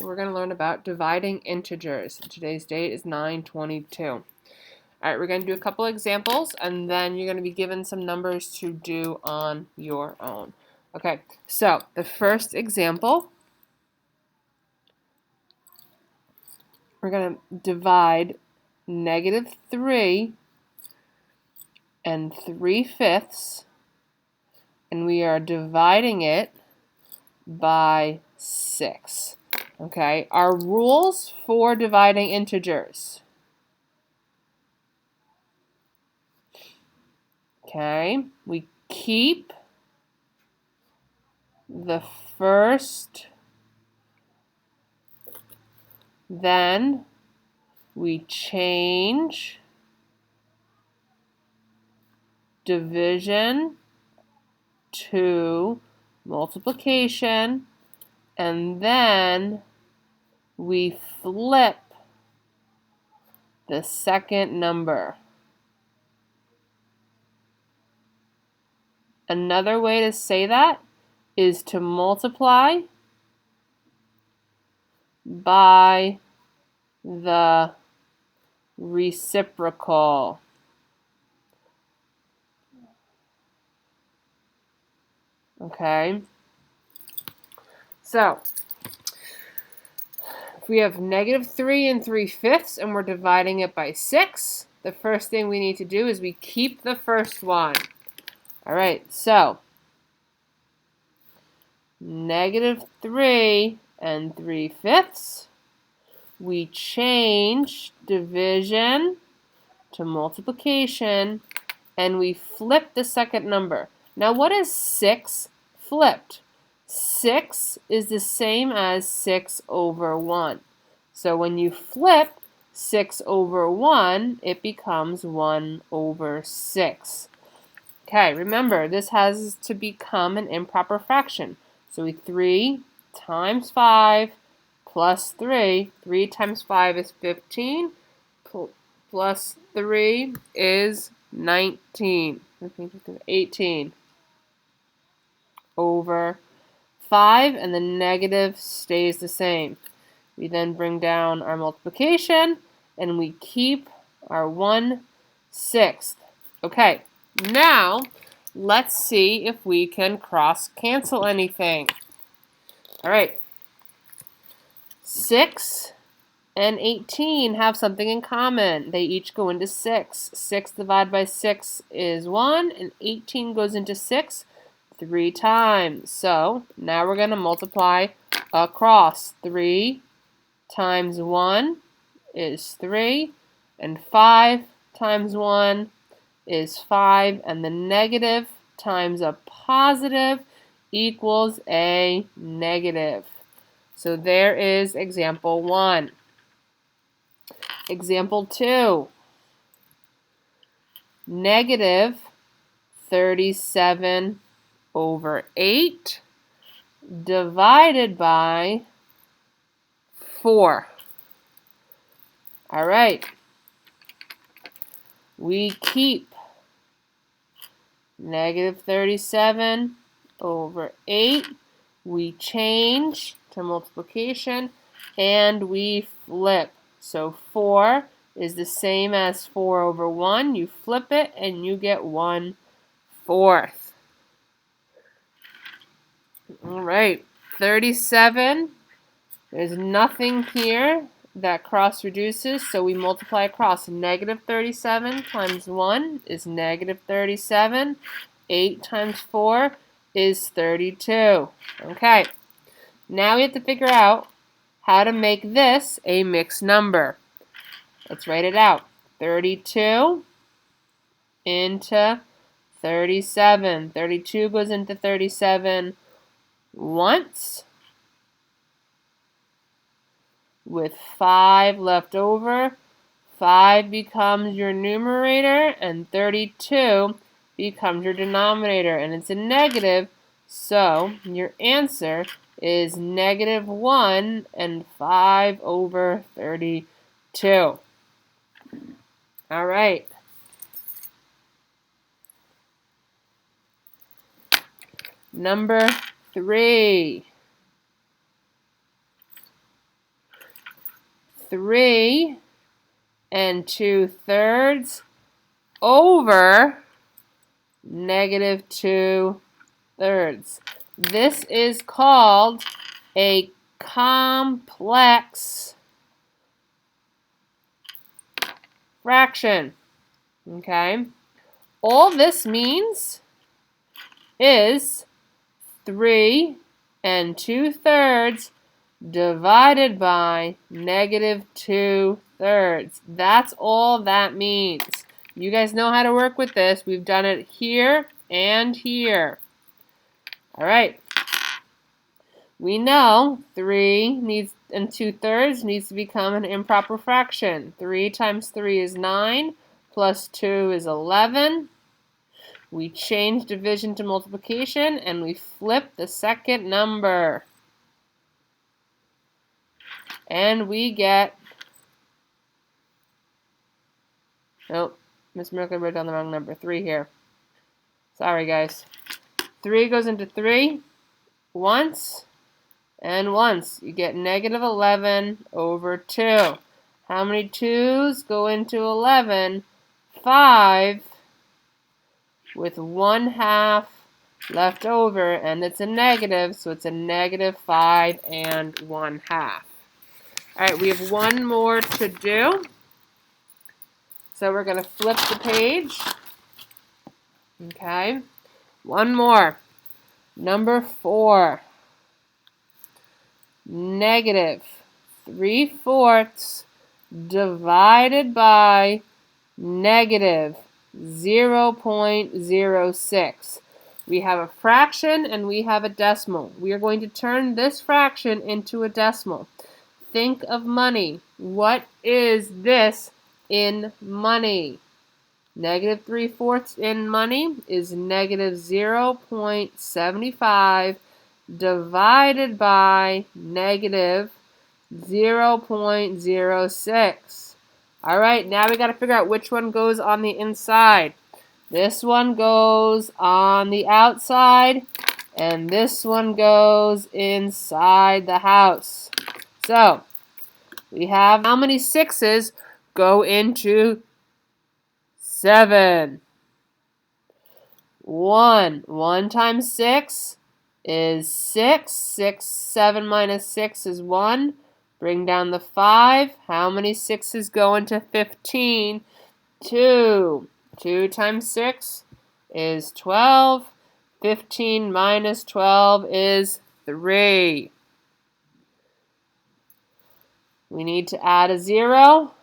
we're going to learn about dividing integers. Today's date is 9/22. All right, we're going to do a couple examples, and then you're going to be given some numbers to do on your own. Okay, so the first example, we're going to divide -3 and 3/5, and we are dividing it by 6. Okay, our rules for dividing integers. Okay, we keep the first, then we change division to multiplication, and then we flip the second number. Another way to say that is to multiply by the reciprocal. Okay, so if we have -3 and 3/5 and we're dividing it by 6, the first thing we need to do is we keep the first one. All right, so -3 and 3/5. We change division to multiplication, and we flip the second number. Now, what is 6 flipped? 6 is the same as 6/1. So when you flip 6/1, it becomes 1/6. Okay, remember, this has to become an improper fraction. So 3 times 5 plus 3. 3 times 5 is 15. Plus 3 is 19. 18 over 5, and the negative stays the same. We then bring down our multiplication, and we keep our 1/6. Okay, now let's see if we can cross cancel anything. All right, 6 and 18 have something in common. They each go into 6. 6 divided by 6 is 1, and 18 goes into 6 3 times. So now we're going to multiply across. 3 times 1 is 3, and 5 times 1 is 5, and the negative times a positive equals a negative. So there is example 1. Example 2, -37/8 divided by 4. All right, we keep -37/8. We change to multiplication, and we flip. So 4 is the same as 4/1. You flip it, and you get 1/4. All right, 37. There's nothing here that cross reduces, so we multiply across. -37 times 1 is -37. 8 times 4 is 32. Okay, now we have to figure out how to make this a mixed number. Let's write it out. 32 into 37. 32 goes into 37 once, with 5 left over. 5 becomes your numerator, and 32 becomes your denominator, and it's a negative, so your answer is -1 and 5/32. All right. Number 3. 3 2/3 over negative 2/3. This is called a complex fraction. Okay? All this means is 3 2/3 divided by negative 2/3. That's all that means. You guys know how to work with this. We've done it here and here. All right. We know 3 2/3 needs to become an improper fraction. 3 times 3 is 9, plus 2 is 11. We change division to multiplication, and we flip the second number. And we get, nope, Miss Merkley wrote down the wrong number, 3 here. Sorry, guys. 3 goes into 3 once and once. You get negative 11 over 2. How many 2's go into 11? 5 with 1/2 left over, and it's a negative, so it's a negative 5 1/2. All right, we have one more to do. So we're going to flip the page. Okay, one more. Number 4. Negative 3/4 divided by negative 0.06. We have a fraction and we have a decimal. We are going to turn this fraction into a decimal. Think of money. What is this in money? Negative 3/4 in money is negative 0.75 divided by negative 0.06. All right, now we got to figure out which one goes on the inside. This one goes on the outside, and this one goes inside the house. So, we have how many 6's go into 7? 1. 1 times 6 is 6. 7 minus 6 is 1. Bring down the 5. How many 6's go into 15? 2. 2 times 6 is 12. 15 minus 12 is 3. We need to add a 0.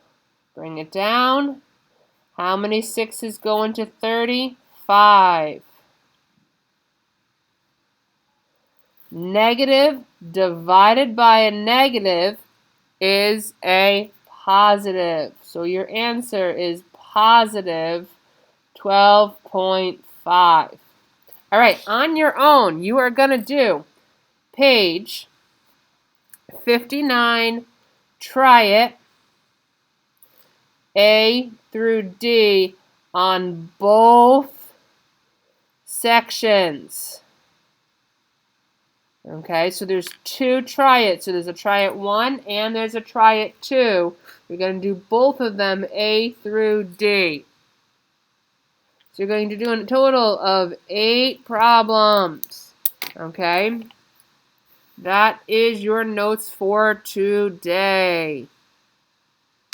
Bring it down. How many 6's go into 30? 5. Negative divided by a negative is a positive. So your answer is positive 12.5. All right, on your own, you are going to do page 59, try it, A through D on both sections. Okay, so there's 2 try it. So there's a try it 1 and there's a try it 2. We're going to do both of them, A through D. So you're going to do a total of 8 problems. Okay, that is your notes for today.